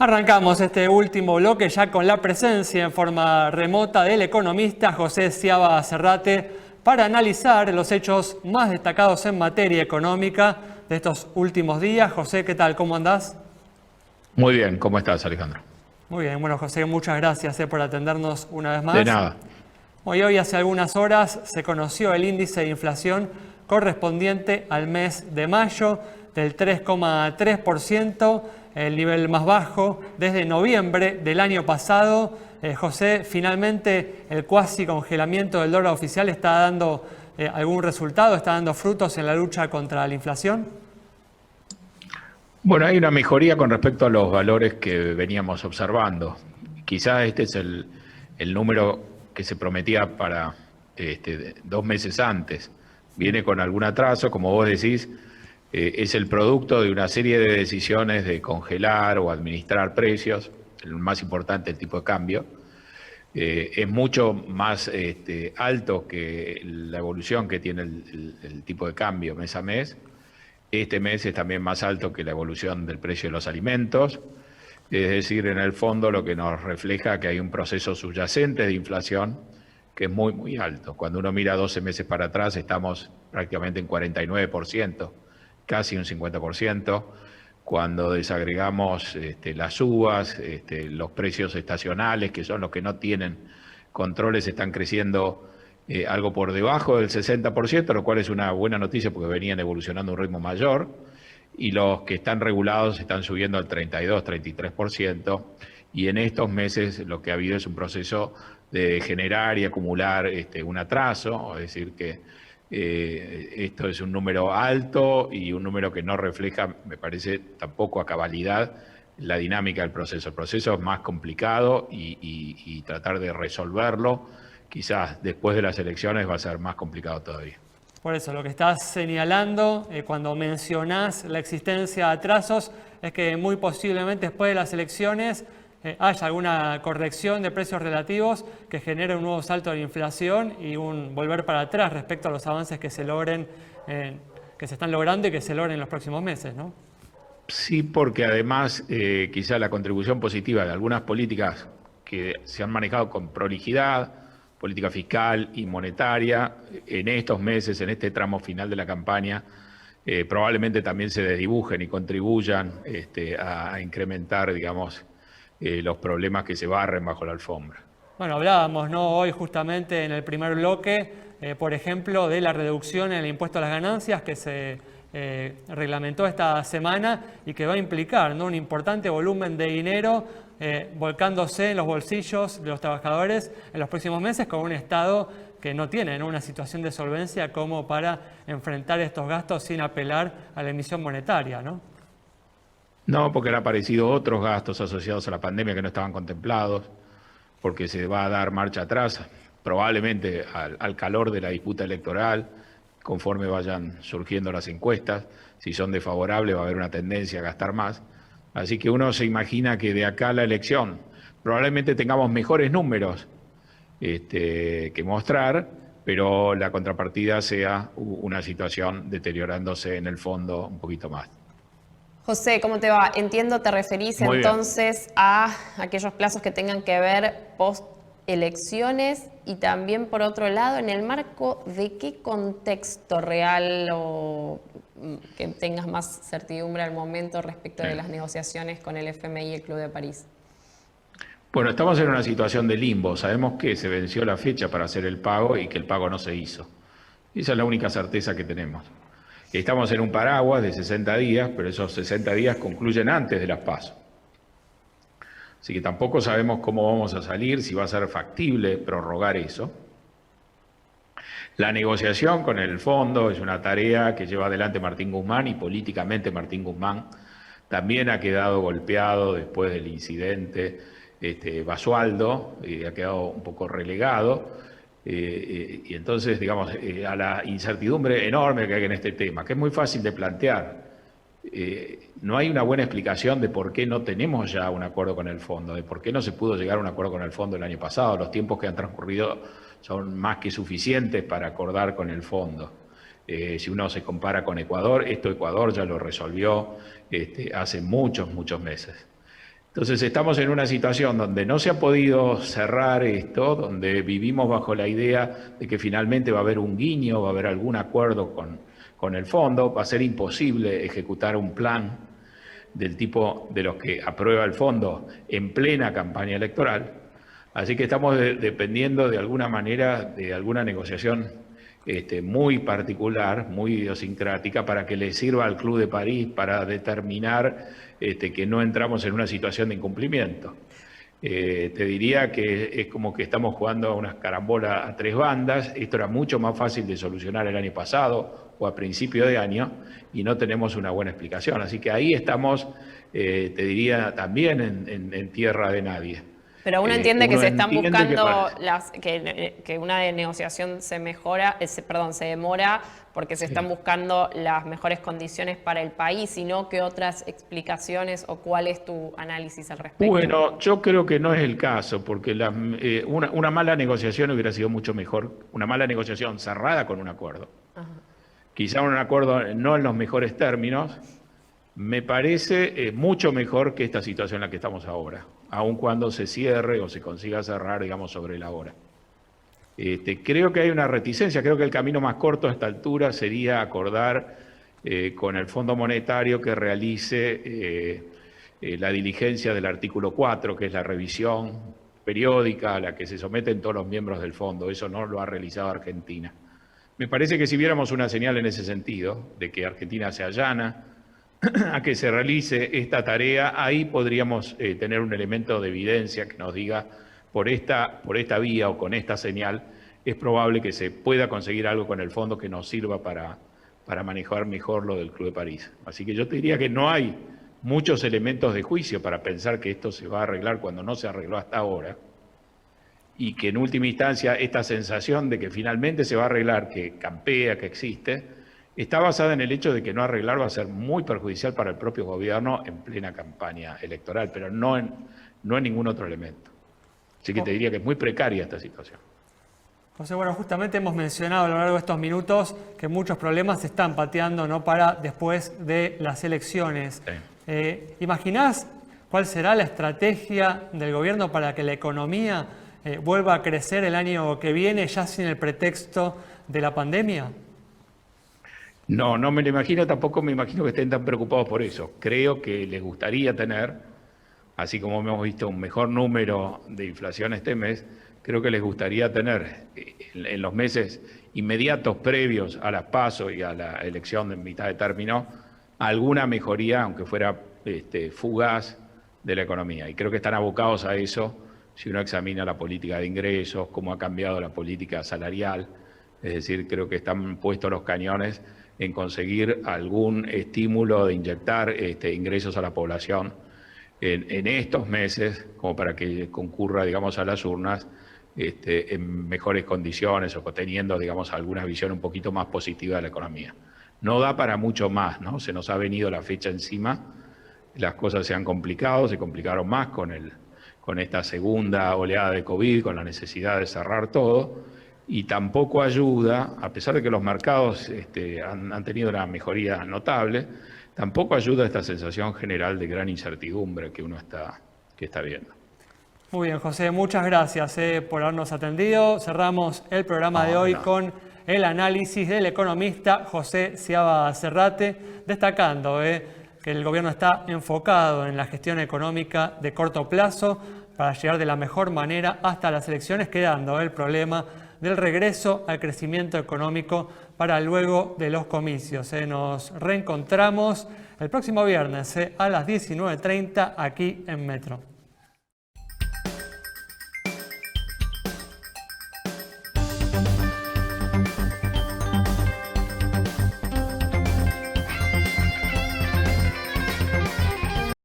Arrancamos este último bloque ya con la presencia en forma remota del economista José Sciaba Serrate para analizar los hechos más destacados en materia económica de estos últimos días. José, ¿qué tal? ¿Cómo andás? Muy bien, ¿cómo estás, Alejandro? Muy bien, bueno José, muchas gracias por atendernos una vez De más. nada. Hoy hace algunas horas se conoció el índice de inflación correspondiente al mes de mayo del 3,3%, el nivel más bajo desde noviembre del año pasado. José, finalmente el cuasi congelamiento del dólar oficial está dando algún resultado, está dando frutos en la lucha contra la inflación. Bueno, hay una mejoría con respecto a los valores que veníamos observando. Quizás este es el número que se prometía para 2 meses antes. Viene con algún atraso, como vos decís, es el producto de una serie de decisiones de congelar o administrar precios, el más importante, el tipo de cambio. Es mucho más alto que la evolución que tiene el tipo de cambio mes a mes. Este mes es también más alto que la evolución del precio de los alimentos, es decir, en el fondo lo que nos refleja que hay un proceso subyacente de inflación que es muy, muy alto. Cuando uno mira 12 meses para atrás estamos prácticamente en 49%, casi un 50%. Cuando desagregamos las uvas, los precios estacionales, que son los que no tienen controles, están creciendo algo por debajo del 60%, lo cual es una buena noticia porque venían evolucionando a un ritmo mayor, y los que están regulados están subiendo al 32, 33%, y en estos meses lo que ha habido es un proceso de generar y acumular un atraso, es decir que esto es un número alto y un número que no refleja, me parece, tampoco a cabalidad la dinámica del proceso. El proceso es más complicado y tratar de resolverlo quizás después de las elecciones va a ser más complicado todavía. Por eso, lo que estás señalando cuando mencionás la existencia de atrasos es que muy posiblemente después de las elecciones haya alguna corrección de precios relativos que genere un nuevo salto de la inflación y un volver para atrás respecto a los avances que se logren, que se están logrando y que se logren en los próximos meses, ¿no? Sí, porque además quizá la contribución positiva de algunas políticas que se han manejado con prolijidad, política fiscal y monetaria, en estos meses, en este tramo final de la campaña, probablemente también se desdibujen y contribuyan a incrementar, digamos, los problemas que se barren bajo la alfombra. Bueno, hablábamos, ¿no?, hoy justamente en el primer bloque, por ejemplo, de la reducción en el impuesto a las ganancias que se reglamentó esta semana y que va a implicar, ¿no?, un importante volumen de dinero volcándose en los bolsillos de los trabajadores en los próximos meses con un Estado que no tiene, ¿no?, una situación de solvencia como para enfrentar estos gastos sin apelar a la emisión monetaria, ¿no? No, porque han aparecido otros gastos asociados a la pandemia que no estaban contemplados, porque se va a dar marcha atrás, probablemente al calor de la disputa electoral, conforme vayan surgiendo las encuestas. Si son desfavorables va a haber una tendencia a gastar más. Así que uno se imagina que de acá a la elección probablemente tengamos mejores números que mostrar, pero la contrapartida sea una situación deteriorándose en el fondo un poquito más. José, ¿cómo te va? Entiendo, te referís Muy bien. entonces a aquellos plazos que tengan que ver post elecciones y también, por otro lado, en el marco de qué contexto real o que tengas más certidumbre al momento respecto de las negociaciones con el FMI y el Club de París. Bueno, estamos en una situación de limbo. Sabemos que se venció la fecha para hacer el pago y que el pago no se hizo. Esa es la única certeza que tenemos. Estamos en un paraguas de 60 días, pero esos 60 días concluyen antes de las PASO. Así que tampoco sabemos cómo vamos a salir, si va a ser factible prorrogar eso. La negociación con el fondo es una tarea que lleva adelante Martín Guzmán y políticamente Martín Guzmán también ha quedado golpeado después del incidente Basualdo, ha quedado un poco relegado. Y entonces, digamos, a la incertidumbre enorme que hay en este tema, que es muy fácil de plantear, no hay una buena explicación de por qué no tenemos ya un acuerdo con el fondo, de por qué no se pudo llegar a un acuerdo con el fondo el año pasado. Los tiempos que han transcurrido son más que suficientes para acordar con el fondo. Si uno se compara con Ecuador, Ecuador ya lo resolvió hace muchos, muchos meses. Entonces estamos en una situación donde no se ha podido cerrar esto, donde vivimos bajo la idea de que finalmente va a haber un guiño, va a haber algún acuerdo con el fondo, va a ser imposible ejecutar un plan del tipo de los que aprueba el fondo en plena campaña electoral. Así que estamos dependiendo de alguna manera de alguna negociación muy particular, muy idiosincrática, para que le sirva al Club de París para determinar que no entramos en una situación de incumplimiento. Te diría que es como que estamos jugando a una carambola a tres bandas. Esto era mucho más fácil de solucionar el año pasado o a principio de año y no tenemos una buena explicación. Así que ahí estamos, te diría, también en tierra de nadie. Pero uno entiende que se están buscando que que una negociación se demora porque se están buscando las mejores condiciones para el país, y no que otras explicaciones, o cuál es tu análisis al respecto. Bueno, yo creo que no es el caso, porque una mala negociación hubiera sido mucho mejor, una mala negociación cerrada con un acuerdo. Ajá. Quizá un acuerdo no en los mejores términos, me parece mucho mejor que esta situación en la que estamos ahora, aun cuando se cierre o se consiga cerrar, digamos, sobre la hora. Creo que hay una reticencia, creo que el camino más corto a esta altura sería acordar con el Fondo Monetario que realice la diligencia del artículo 4, que es la revisión periódica a la que se someten todos los miembros del fondo. Eso no lo ha realizado Argentina. Me parece que si viéramos una señal en ese sentido, de que Argentina se allana a que se realice esta tarea, ahí podríamos tener un elemento de evidencia que nos diga por esta vía o con esta señal es probable que se pueda conseguir algo con el fondo que nos sirva para manejar mejor lo del Club de París. Así que yo te diría que no hay muchos elementos de juicio para pensar que esto se va a arreglar cuando no se arregló hasta ahora, y que en última instancia esta sensación de que finalmente se va a arreglar, que campea, que existe, está basada en el hecho de que no arreglar va a ser muy perjudicial para el propio gobierno en plena campaña electoral, pero no en ningún otro elemento. Así que te diría que es muy precaria esta situación. José, bueno, justamente hemos mencionado a lo largo de estos minutos que muchos problemas se están pateando, ¿no?, para después de las elecciones. Sí. ¿Imaginás cuál será la estrategia del gobierno para que la economía vuelva a crecer el año que viene, ya sin el pretexto de la pandemia? No me lo imagino, tampoco me imagino que estén tan preocupados por eso. Creo que les gustaría tener, así como hemos visto un mejor número de inflación este mes, creo que les gustaría tener en los meses inmediatos previos a las PASO y a la elección de mitad de término alguna mejoría, aunque fuera fugaz, de la economía. Y creo que están abocados a eso si uno examina la política de ingresos, cómo ha cambiado la política salarial. Es decir, creo que están puestos los cañones en conseguir algún estímulo de inyectar ingresos a la población en estos meses, como para que concurra, digamos, a las urnas en mejores condiciones o teniendo, digamos, alguna visión un poquito más positiva de la economía. No da para mucho más, ¿no? Se nos ha venido la fecha encima, las cosas se han complicado, se complicaron más con esta segunda oleada de COVID, con la necesidad de cerrar todo, y tampoco ayuda, a pesar de que los mercados han tenido una mejoría notable, tampoco ayuda esta sensación general de gran incertidumbre que uno está viendo. Muy bien, José, muchas gracias por habernos atendido. Cerramos el programa de hoy con el análisis del economista José Seabra Serrate, destacando que el gobierno está enfocado en la gestión económica de corto plazo para llegar de la mejor manera hasta las elecciones, quedando el problema del regreso al crecimiento económico para luego de los comicios. Nos reencontramos el próximo viernes a las 19:30 aquí en Metro.